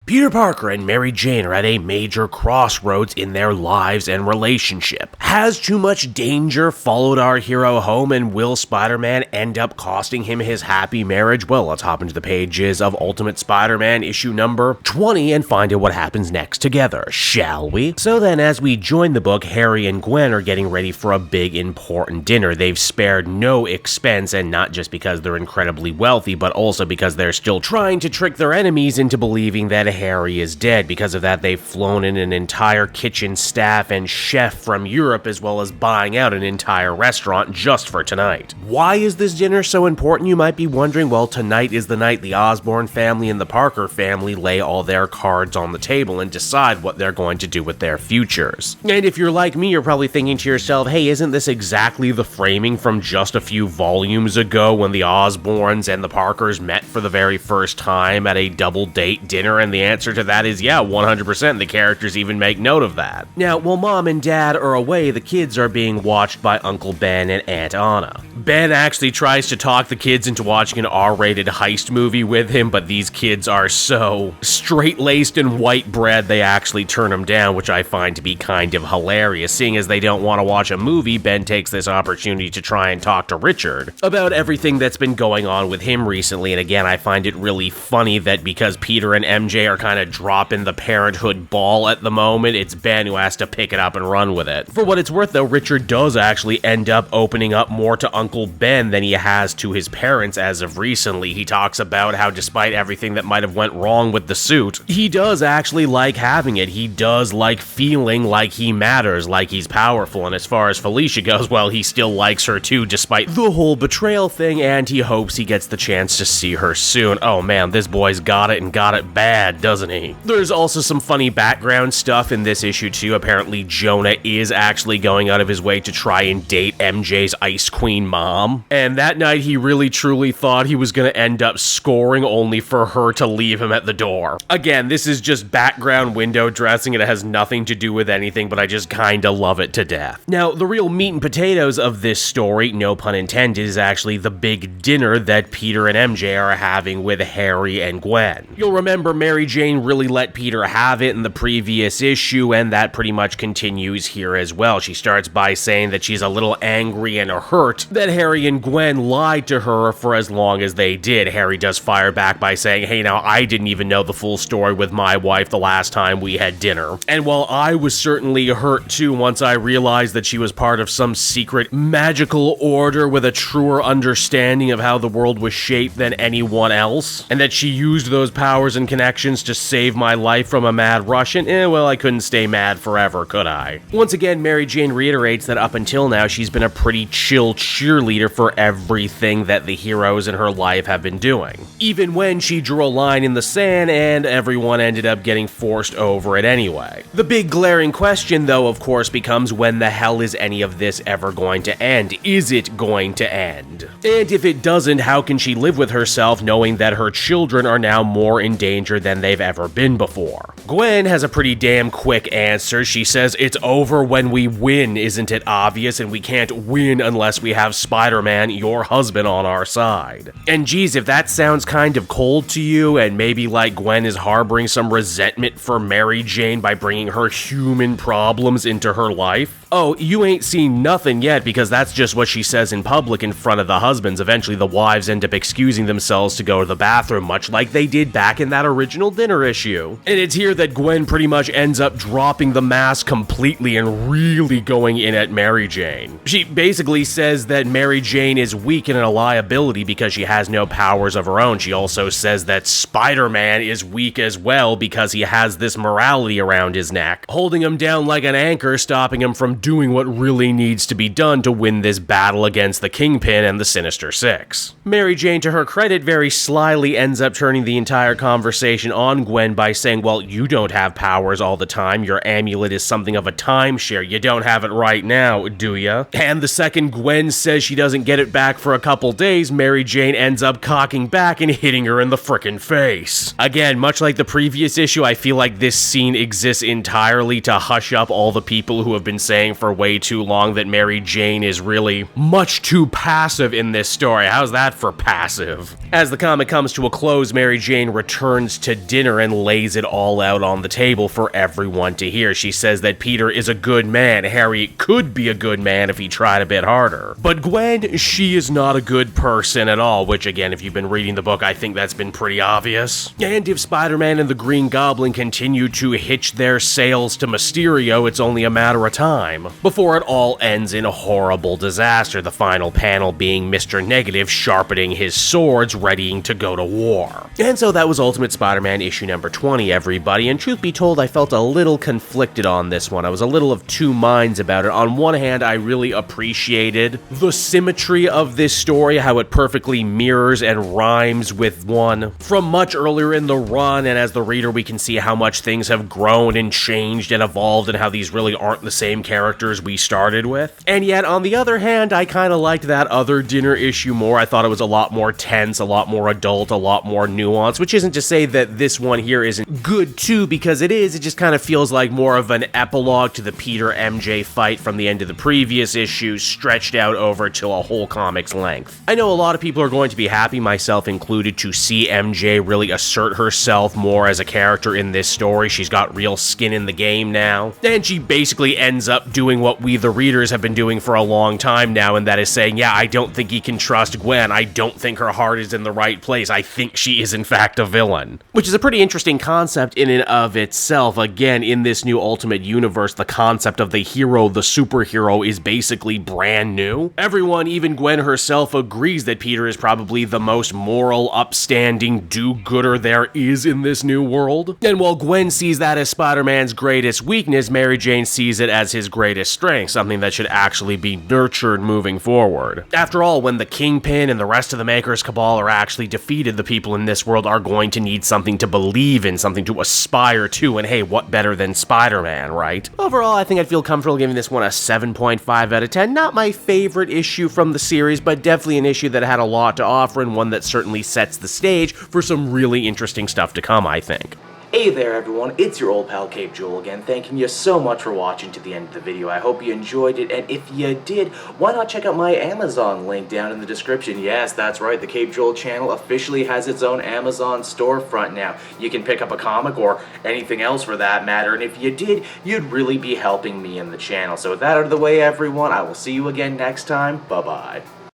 Peter Parker and Mary Jane are at a major crossroads in their lives and relationship. Has too much danger followed our hero home, and will Spider-Man end up costing him his happy marriage? Well, let's hop into the pages of Ultimate Spider-Man issue number 20 and find out what happens next together, shall we? So then, as we join the book, Harry and Gwen are getting ready for a big important dinner. They've spared no expense, and not just because they're incredibly wealthy, but also because they're still trying to trick their enemies into believing that Harry is dead. Because of that, they've flown in an entire kitchen staff and chef from Europe, as well as buying out an entire restaurant just for tonight. Why is this dinner so important, you might be wondering? Well, tonight is the night the Osborn family and the Parker family lay all their cards on the table and decide what they're going to do with their futures. And if you're like me, you're probably thinking to yourself, hey, isn't this exactly the framing from just a few volumes ago when the Osborns and the Parkers met for the very first time at a double date dinner? And the answer to that is yeah, 100%. The characters even make note of that. Now, while Mom and Dad are away, the kids are being watched by Uncle Ben and Aunt Anna. Ben actually tries to talk the kids into watching an R-rated heist movie with him, but these kids are so straight-laced and white bread they actually turn him down, which I find to be kind of hilarious. Seeing as they don't want to watch a movie, Ben takes this opportunity to try and talk to Richard about everything that's been going on with him recently, and again, I find it really funny that because Peter and MJ are kind of dropping the parenthood ball at the moment, it's Ben who has to pick it up and run with it. For what it's worth, though, Richard does actually end up opening up more to Uncle Ben than he has to his parents as of recently. He talks about how despite everything that might have went wrong with the suit, he does actually like having it. He does like feeling like he matters, like he's powerful, and as far as Felicia goes, well, he still likes her too, despite the whole betrayal thing, and he hopes he gets the chance to see her soon. Oh man, this boy's got it, and got it bad, doesn't he? There's also some funny background stuff in this issue too. Apparently Jonah is actually going out of his way to try and date MJ's Ice Queen mom, and that night he really truly thought he was going to end up scoring, only for her to leave him at the door. Again, this is just background window dressing, and it has nothing to do with anything, but I just kinda love it to death. Now, the real meat and potatoes of this story, no pun intended, is actually the big dinner that Peter and MJ are having with Harry and Gwen. You'll remember Mary Jane really let Peter have it in the previous issue, and that pretty much continues here as well. She starts by saying that she's a little angry and hurt that Harry and Gwen lied to her for as long as they did. Harry does fire back by saying, hey, now I didn't even know the full story with my wife the last time we had dinner. And while I was certainly hurt too once I realized that she was part of some secret magical order with a truer understanding of how the world was shaped than anyone else, and that she used those powers and connections to save my life from a mad Russian, well, I couldn't stay mad forever, could I? Once again, Mary Jane reiterates that up until now, she's been a pretty chill cheerleader for everything that the heroes in her life have been doing. Even when she drew a line in the sand and everyone ended up getting forced over it anyway. The big glaring question, though, of course, becomes when the hell is any of this ever going to end? Is it going to end? And if it doesn't, how can she live with herself knowing that her children are now more in danger than they've ever been before? Gwen has a pretty damn quick answer. She says, it's over when we win, isn't it obvious? And we can't win unless we have Spider-Man, your husband, on our side. And geez, if that sounds kind of cold to you, and maybe like Gwen is harboring some resentment for Mary Jane by bringing her human problems into her life, oh, you ain't seen nothing yet, because that's just what she says in public in front of the husbands. Eventually, the wives end up excusing themselves to go to the bathroom, much like they did back in that original dinner issue. And it's here that Gwen pretty much ends up dropping the mask completely and really going in at Mary Jane. She basically says that Mary Jane is weak and a liability because she has no powers of her own. She also says that Spider-Man is weak as well because he has this morality around his neck, holding him down like an anchor, stopping him from doing what really needs to be done to win this battle against the Kingpin and the Sinister Six. Mary Jane, to her credit, very slyly ends up turning the entire conversation on Gwen by saying, well, you don't have powers all the time. Your amulet is something of a timeshare. You don't have it right now, do ya? And the second Gwen says she doesn't get it back for a couple days, Mary Jane ends up cocking back and hitting her in the frickin' face. Again, much like the previous issue, I feel like this scene exists entirely to hush up all the people who have been saying saying for way too long that Mary Jane is really much too passive in this story. How's that for passive? As the comic comes to a close, Mary Jane returns to dinner and lays it all out on the table for everyone to hear. She says that Peter is a good man. Harry could be a good man if he tried a bit harder. But Gwen, she is not a good person at all, which again, if you've been reading the book, I think that's been pretty obvious. And if Spider-Man and the Green Goblin continue to hitch their sails to Mysterio, it's only a matter of time before it all ends in a horrible disaster, the final panel being Mr. Negative sharpening his swords, readying to go to war. And so that was Ultimate Spider-Man issue number 20, everybody, and truth be told, I felt a little conflicted on this one. I was a little of two minds about it. On one hand, I really appreciated the symmetry of this story, how it perfectly mirrors and rhymes with one from much earlier in the run, and as the reader we can see how much things have grown and changed and evolved and how these really aren't the same characters we started with. And yet, on the other hand, I kind of liked that other dinner issue more. I thought it was a lot more tense, a lot more adult, a lot more nuanced, which isn't to say that this one here isn't good too, because it is. It just kind of feels like more of an epilogue to the Peter MJ fight from the end of the previous issue, stretched out over to a whole comic's length. I know a lot of people are going to be happy, myself included, to see MJ really assert herself more as a character in this story. She's got real skin in the game now, and she basically ends up doing what we the readers have been doing for a long time now, and that is saying, yeah, I don't think he can trust Gwen. I don't think her heart is in the right place. I think she is in fact a villain. Which is a pretty interesting concept in and of itself. Again, in this new Ultimate Universe, the concept of the hero, the superhero, is basically brand new. Everyone, even Gwen herself, agrees that Peter is probably the most moral, upstanding do-gooder there is in this new world. And while Gwen sees that as Spider-Man's greatest weakness, Mary Jane sees it as his greatest strength, something that should actually be nurtured moving forward. After all, when the Kingpin and the rest of the Maker's Cabal are actually defeated, the people in this world are going to need something to believe in, something to aspire to, and hey, what better than Spider-Man, right? Overall, I think I'd feel comfortable giving this one a 7.5 out of 10. Not my favorite issue from the series, but definitely an issue that had a lot to offer, and one that certainly sets the stage for some really interesting stuff to come, I think. Hey there everyone, it's your old pal Cape Joel again, thanking you so much for watching to the end of the video. I hope you enjoyed it, and if you did, why not check out my Amazon link down in the description. Yes, that's right, the Cape Joel channel officially has its own Amazon storefront now. You can pick up a comic or anything else for that matter, and if you did, you'd really be helping me in the channel. So with that out of the way everyone, I will see you again next time. Bye-bye.